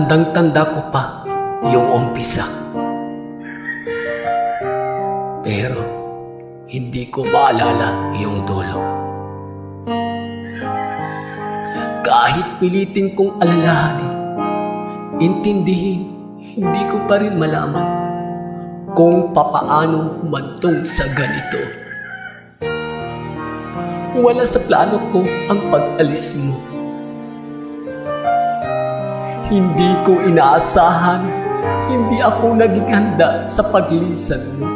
Tandang-tanda ko pa yung umpisa. Pero hindi ko maalala yung dulo. Kahit pilitin kong alalahanin, intindihin, hindi ko pa rin malaman kung papaano humantong sa ganito. Wala sa plano ko ang pag-alis mo. Hindi ko inaasahan, hindi ako naging handa sa paglisan mo.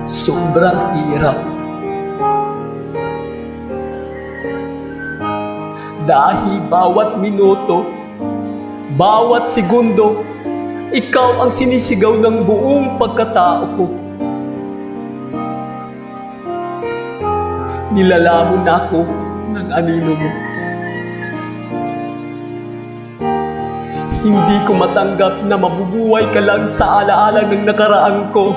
Sobrang hirap. Dahil bawat minuto, bawat segundo, ikaw ang sinisigaw ng buong pagkatao ko. Nilalamon na ako ng anino mo. Hindi ko matanggap na mabubuhay ka lang sa alaala ng nakaraan ko.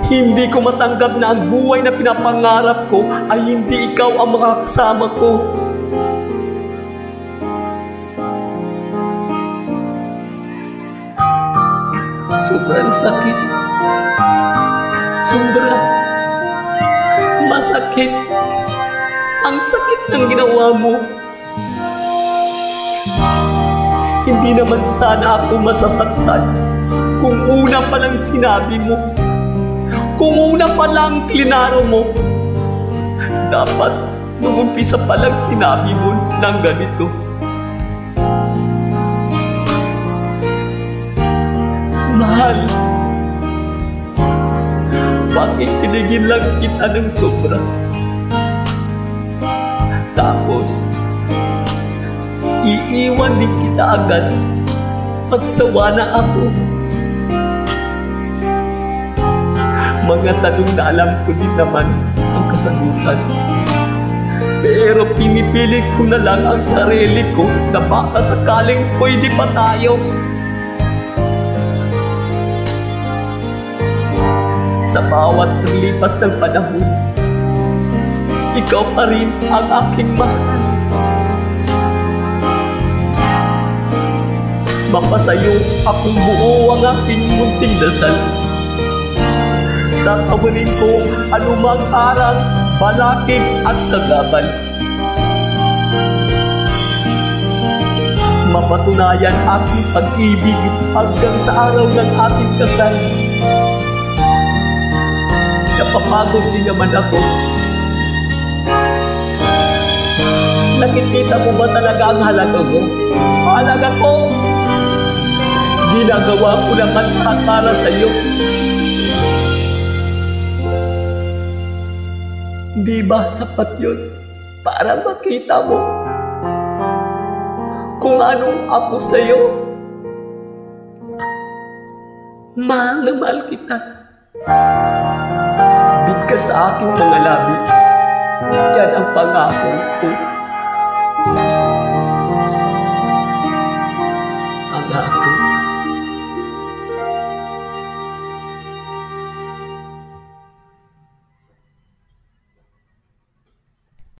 Hindi ko matanggap na ang buhay na pinapangarap ko ay hindi ikaw ang makakasama ko. Sobrang sakit. Sobra. Masakit. Ang sakit ng ginawa mo. Hindi naman sana ako masasaktan kung una pa lang sinabi mo. Kung una pa lang klinaro mo. Dapat nung umpisa pa lang sinabi mo ng ganito. Mahal, bakit tinigin lang kita ng sobra? Tapos, iiwan din kita agad pagsawa na ako. Mga tanong na alam ko din naman ang kasagutan. Pero pinipilit ko na lang ang sarili ko na baka sakaling pwede pa tayo. Sa bawat paglipas ng panahon, ikaw pa rin ang aking mahal. Mapasayo akong buo ang aking munting dasal. Tatawanin ko anumang harang, balakid at sagabal. Mapatunayan aking pag-ibig hanggang sa araw ng ating kasal. Napapagod din naman ako. Nakikita mo ba talaga ang halaga mo? Halaga ko! Ginagawa ko naman para sa iyo. Di ba sapat yun para makita mo kung anong ako sa iyo? Mahal na mahal kita. Bigkas sa aking mga labi. Yan ang pangako ko. Pangako.